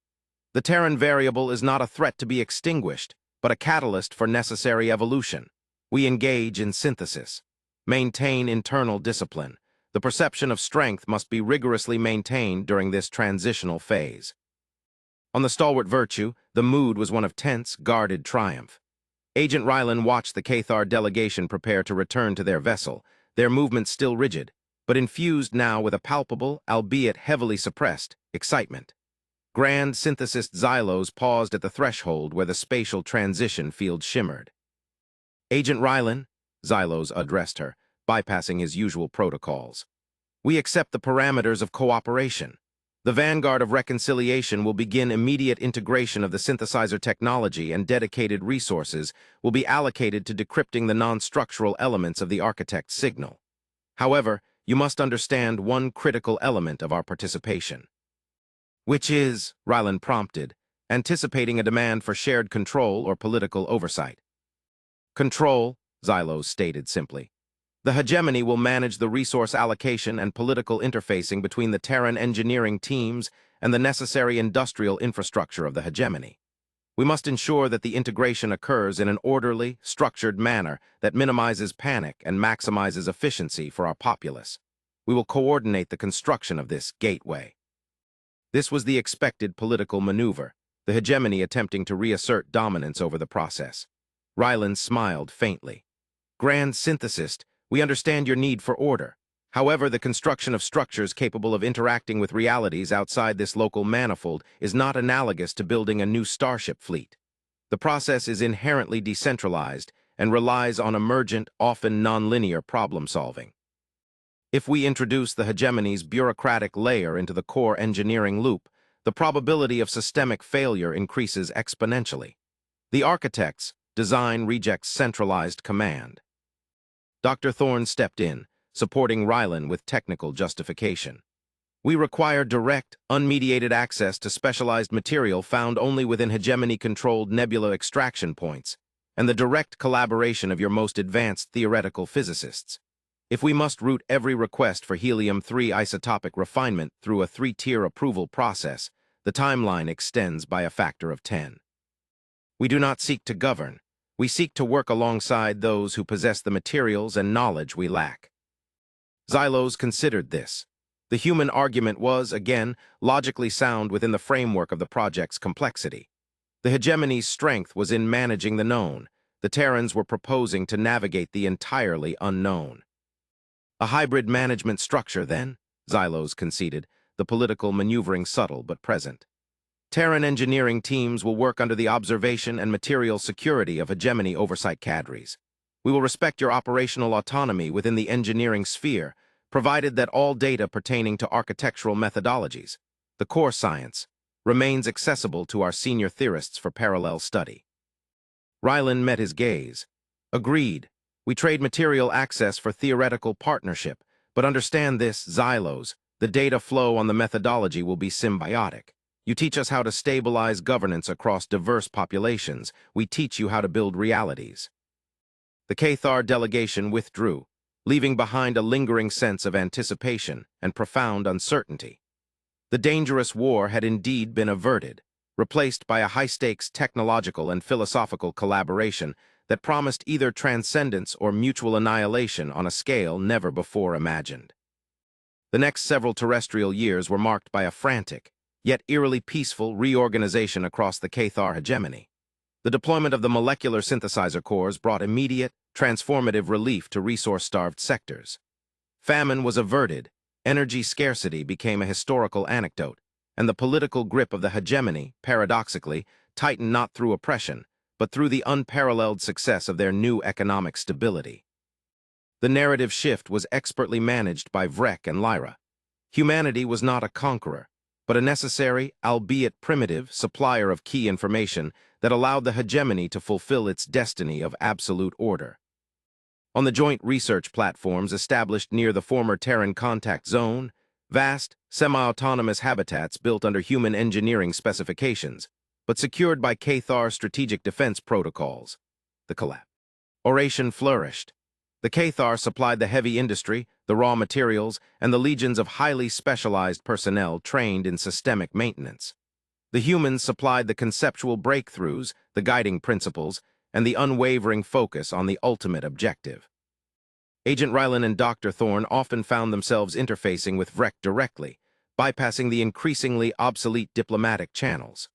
The Terran variable is not a threat to be extinguished, but a catalyst for necessary evolution. We engage in synthesis. Maintain internal discipline. The perception of strength must be rigorously maintained during this transitional phase. On the stalwart virtue, the mood was one of tense, guarded triumph. Agent Rylan watched the Cathar delegation prepare to return to their vessel, their movements still rigid, but infused now with a palpable, albeit heavily suppressed, excitement. Grand synthesist Xylos paused at the threshold where the spatial transition field shimmered. Agent Rylan, Xylos addressed her, bypassing his usual protocols. We accept the parameters of cooperation. The vanguard of reconciliation will begin immediate integration of the synthesizer technology, and dedicated resources will be allocated to decrypting the non-structural elements of the architect's signal. However, you must understand one critical element of our participation. Which is, Rylan prompted, anticipating a demand for shared control or political oversight. Control, Xylos stated simply. The hegemony will manage the resource allocation and political interfacing between the Terran engineering teams and the necessary industrial infrastructure of the hegemony. We must ensure that the integration occurs in an orderly, structured manner that minimizes panic and maximizes efficiency for our populace. We will coordinate the construction of this gateway. This was the expected political maneuver, the hegemony attempting to reassert dominance over the process. Rylan smiled faintly. Grand synthesist, we understand your need for order. However, the construction of structures capable of interacting with realities outside this local manifold is not analogous to building a new starship fleet. The process is inherently decentralized and relies on emergent, often nonlinear problem-solving. If we introduce the hegemony's bureaucratic layer into the core engineering loop, the probability of systemic failure increases exponentially. The architect's design rejects centralized command. Dr. Thorne stepped in, supporting Rylan with technical justification. We require direct, unmediated access to specialized material found only within hegemony-controlled nebula extraction points, and the direct collaboration of your most advanced theoretical physicists. If we must route every request for helium-3 isotopic refinement through a 3-tier approval process, the timeline extends by a factor of 10. We do not seek to govern. We seek to work alongside those who possess the materials and knowledge we lack. Xylos considered this. The human argument was, again, logically sound within the framework of the project's complexity. The hegemony's strength was in managing the known. The Terrans were proposing to navigate the entirely unknown. A hybrid management structure, then, Xylos conceded, the political maneuvering subtle but present. Terran engineering teams will work under the observation and material security of hegemony oversight cadres. We will respect your operational autonomy within the engineering sphere, provided that all data pertaining to architectural methodologies, the core science, remains accessible to our senior theorists for parallel study. Rylan met his gaze. Agreed. We trade material access for theoretical partnership, but understand this, Xylos, the data flow on the methodology will be symbiotic. You teach us how to stabilize governance across diverse populations. We teach you how to build realities. The Cathar delegation withdrew, leaving behind a lingering sense of anticipation and profound uncertainty. The dangerous war had indeed been averted, replaced by a high-stakes technological and philosophical collaboration that promised either transcendence or mutual annihilation on a scale never before imagined. The next several terrestrial years were marked by a frantic, yet eerily peaceful reorganization across the Cathar hegemony. The deployment of the molecular synthesizer cores brought immediate, transformative relief to resource-starved sectors. Famine was averted, energy scarcity became a historical anecdote, and the political grip of the hegemony, paradoxically, tightened not through oppression, but through the unparalleled success of their new economic stability. The narrative shift was expertly managed by Vrek and Lyra. Humanity was not a conqueror, but a necessary, albeit primitive, supplier of key information that allowed the hegemony to fulfill its destiny of absolute order. On the joint research platforms established near the former Terran contact zone, vast, semi-autonomous habitats built under human engineering specifications, but secured by Cathar strategic defense protocols, the collaboration flourished. The Cathar supplied the heavy industry, the raw materials, and the legions of highly specialized personnel trained in systemic maintenance. The humans supplied the conceptual breakthroughs, the guiding principles, and the unwavering focus on the ultimate objective. Agent Rylan and Dr. Thorne often found themselves interfacing with Vrek directly, bypassing the increasingly obsolete diplomatic channels.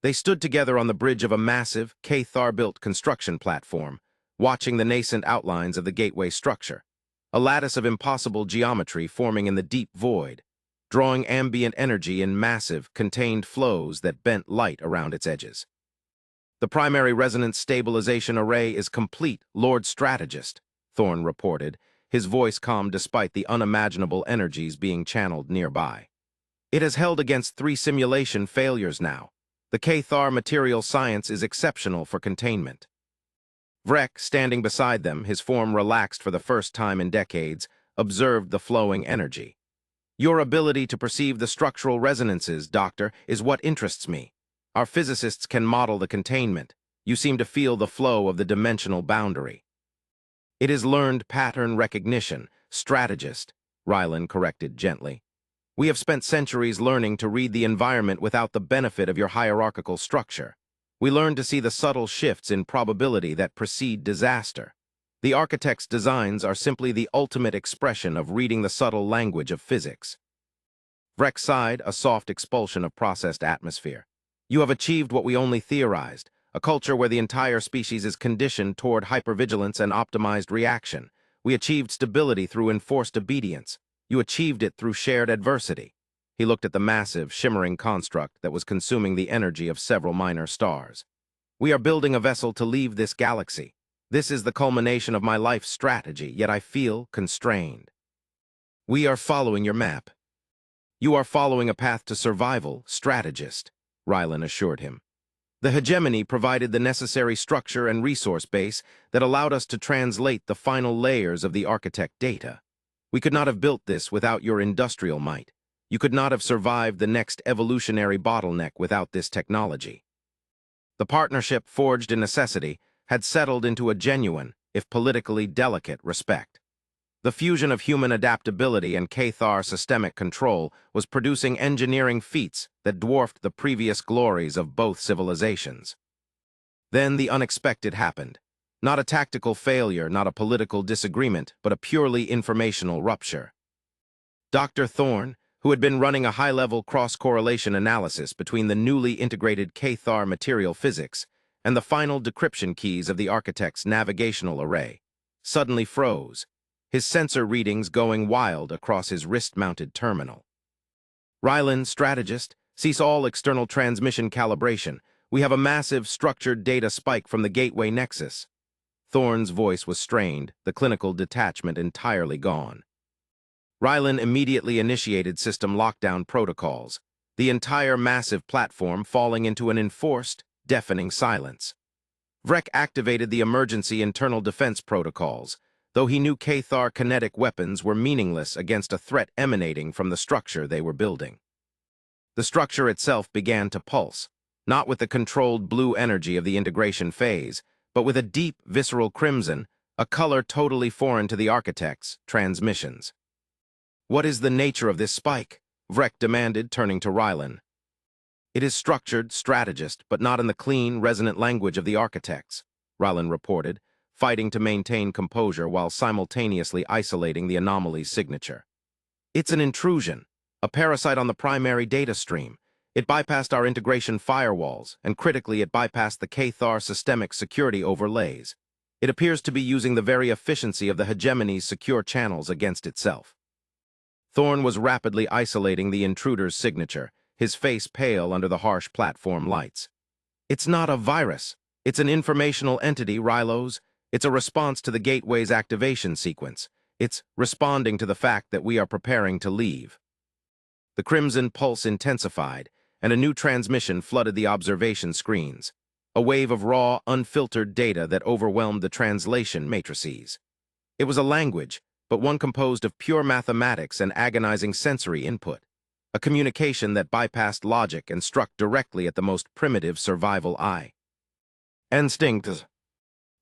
They stood together on the bridge of a massive, Cathar-built construction platform, watching the nascent outlines of the gateway structure, a lattice of impossible geometry forming in the deep void, drawing ambient energy in massive, contained flows that bent light around its edges. "The primary resonance stabilization array is complete, Lord Strategist," Thorne reported, his voice calm despite the unimaginable energies being channeled nearby. "It has held against 3 simulation failures now. The Cathar material science is exceptional for containment." Vrek, standing beside them, his form relaxed for the first time in decades, observed the flowing energy. "Your ability to perceive the structural resonances, Doctor, is what interests me. Our physicists can model the containment. You seem to feel the flow of the dimensional boundary." "It is learned pattern recognition, strategist," Rylan corrected gently. "We have spent centuries learning to read the environment without the benefit of your hierarchical structure. We learned to see the subtle shifts in probability that precede disaster. The architect's designs are simply the ultimate expression of reading the subtle language of physics." Vrek sighed, a soft expulsion of processed atmosphere. "You have achieved what we only theorized, a culture where the entire species is conditioned toward hypervigilance and optimized reaction. We achieved stability through enforced obedience. You achieved it through shared adversity." He looked at the massive, shimmering construct that was consuming the energy of several minor stars. "We are building a vessel to leave this galaxy. This is the culmination of my life's strategy, yet I feel constrained." "We are following your map." "You are following a path to survival, strategist," Rylan assured him. "The hegemony provided the necessary structure and resource base that allowed us to translate the final layers of the architect data. We could not have built this without your industrial might. You could not have survived the next evolutionary bottleneck without this technology." The partnership, forged in necessity, had settled into a genuine, if politically delicate, respect. The fusion of human adaptability and Cathar systemic control was producing engineering feats that dwarfed the previous glories of both civilizations. Then the unexpected happened. Not a tactical failure, not a political disagreement, but a purely informational rupture. Dr. Thorne, who had been running a high-level cross-correlation analysis between the newly integrated Cathar material physics and the final decryption keys of the architect's navigational array, suddenly froze, his sensor readings going wild across his wrist-mounted terminal. "Rylan, strategist, cease all external transmission calibration. We have a massive structured data spike from the gateway nexus." Thorne's voice was strained, the clinical detachment entirely gone. Rylan immediately initiated system lockdown protocols, the entire massive platform falling into an enforced, deafening silence. Vrek activated the emergency internal defense protocols, though he knew Cathar kinetic weapons were meaningless against a threat emanating from the structure they were building. The structure itself began to pulse, not with the controlled blue energy of the integration phase, but with a deep, visceral crimson, a color totally foreign to the architect's transmissions. "What is the nature of this spike?" Vrek demanded, turning to Rylan. "It is structured, strategist, but not in the clean, resonant language of the architects," Rylan reported, fighting to maintain composure while simultaneously isolating the anomaly's signature. "It's an intrusion, a parasite on the primary data stream. It bypassed our integration firewalls, and critically it bypassed the Cathar systemic security overlays. It appears to be using the very efficiency of the hegemony's secure channels against itself." Thorne was rapidly isolating the intruder's signature, his face pale under the harsh platform lights. "It's not a virus. It's an informational entity, Rylos. It's a response to the gateway's activation sequence. It's responding to the fact that we are preparing to leave." The crimson pulse intensified, and a new transmission flooded the observation screens, a wave of raw, unfiltered data that overwhelmed the translation matrices. It was a language, but one composed of pure mathematics and agonizing sensory input, a communication that bypassed logic and struck directly at the most primitive survival eye. "Instincts,"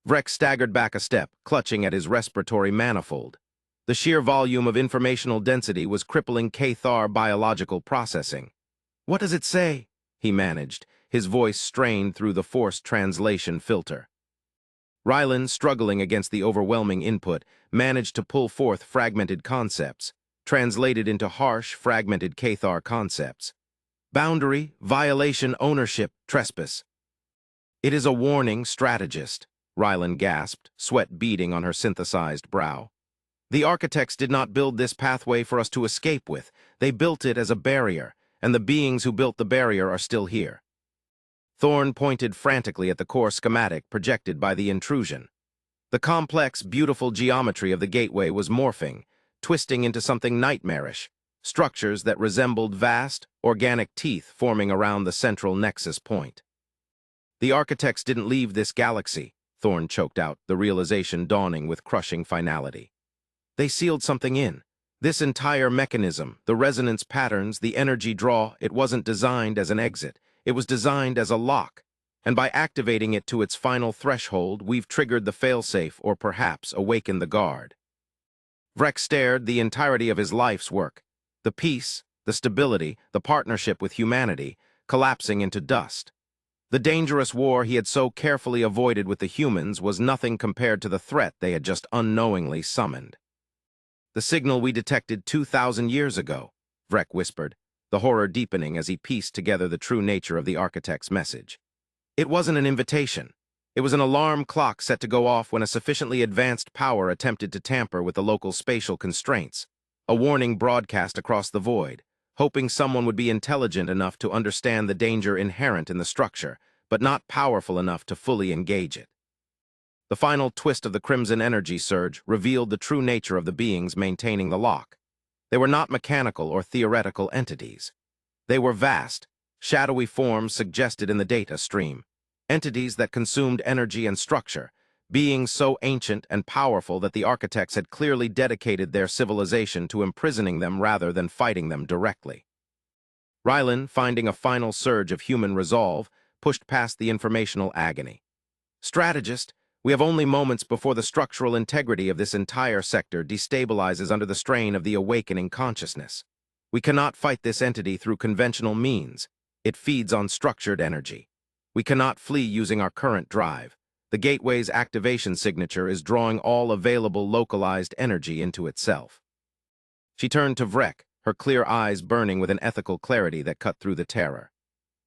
Vrek staggered back a step, clutching at his respiratory manifold. The sheer volume of informational density was crippling Cathar biological processing. "What does it say?" he managed, his voice strained through the forced translation filter. Rylan, struggling against the overwhelming input, managed to pull forth fragmented concepts, translated into harsh, fragmented Cathar concepts. Boundary, violation, ownership, trespass. "It is a warning, strategist," Rylan gasped, sweat beading on her synthesized brow. "The architects did not build this pathway for us to escape with. They built it as a barrier, and the beings who built the barrier are still here." Thorn pointed frantically at the core schematic projected by the intrusion. The complex, beautiful geometry of the gateway was morphing, twisting into something nightmarish, structures that resembled vast, organic teeth forming around the central nexus point. "The architects didn't leave this galaxy," Thorn choked out, the realization dawning with crushing finality. "They sealed something in. This entire mechanism, the resonance patterns, the energy draw, it wasn't designed as an exit. It was designed as a lock, and by activating it to its final threshold, we've triggered the failsafe or perhaps awakened the guard." Vrek stared the entirety of his life's work, the peace, the stability, the partnership with humanity, collapsing into dust. The dangerous war he had so carefully avoided with the humans was nothing compared to the threat they had just unknowingly summoned. "The signal we detected 2,000 years ago," Vrek whispered, the horror deepening as he pieced together the true nature of the architect's message. "It wasn't an invitation. It was an alarm clock set to go off when a sufficiently advanced power attempted to tamper with the local spatial constraints, a warning broadcast across the void, hoping someone would be intelligent enough to understand the danger inherent in the structure, but not powerful enough to fully engage it." The final twist of the crimson energy surge revealed the true nature of the beings maintaining the lock. They were not mechanical or theoretical entities. They were vast, shadowy forms suggested in the data stream, entities that consumed energy and structure, beings so ancient and powerful that the architects had clearly dedicated their civilization to imprisoning them rather than fighting them directly. Rylan, finding a final surge of human resolve, pushed past the informational agony. "Strategist, we have only moments before the structural integrity of this entire sector destabilizes under the strain of the awakening consciousness. We cannot fight this entity through conventional means. It feeds on structured energy. We cannot flee using our current drive. The gateway's activation signature is drawing all available localized energy into itself." She turned to Vrek, her clear eyes burning with an ethical clarity that cut through the terror.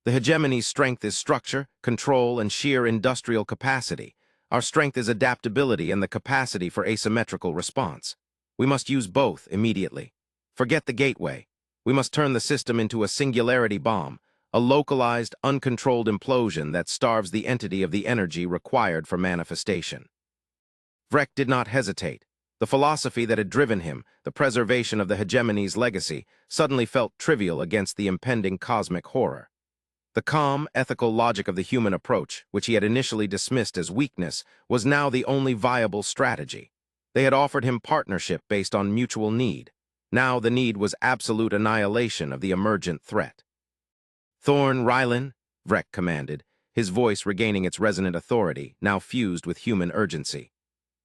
"The hegemony's strength is structure, control, and sheer industrial capacity. Our strength is adaptability and the capacity for asymmetrical response. We must use both immediately. Forget the gateway. We must turn the system into a singularity bomb, a localized, uncontrolled implosion that starves the entity of the energy required for manifestation." Vrek did not hesitate. The philosophy that had driven him, the preservation of the hegemony's legacy, suddenly felt trivial against the impending cosmic horror. The calm, ethical logic of the human approach, which he had initially dismissed as weakness, was now the only viable strategy. They had offered him partnership based on mutual need. Now the need was absolute annihilation of the emergent threat. "Thorn, Rylan," Vrek commanded, his voice regaining its resonant authority, now fused with human urgency.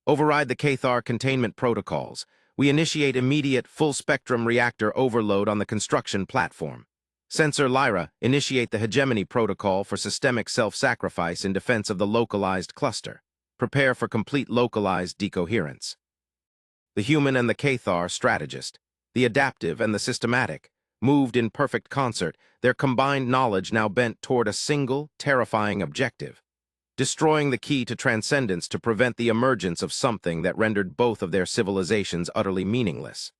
"Override the Cathar containment protocols. We initiate immediate full-spectrum reactor overload on the construction platform. Sensor Lyra, initiate the hegemony protocol for systemic self-sacrifice in defense of the localized cluster. Prepare for complete localized decoherence." The human and the Cathar strategist, the adaptive and the systematic, moved in perfect concert, their combined knowledge now bent toward a single, terrifying objective: destroying the key to transcendence to prevent the emergence of something that rendered both of their civilizations utterly meaningless.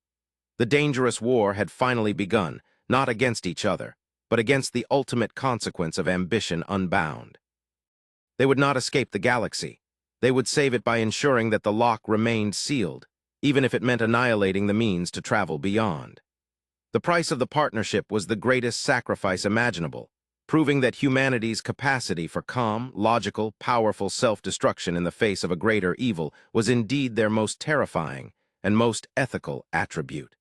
The dangerous war had finally begun, not against each other, but against the ultimate consequence of ambition unbound. They would not escape the galaxy. They would save it by ensuring that the lock remained sealed, even if it meant annihilating the means to travel beyond. The price of the partnership was the greatest sacrifice imaginable, proving that humanity's capacity for calm, logical, powerful self-destruction in the face of a greater evil was indeed their most terrifying and most ethical attribute.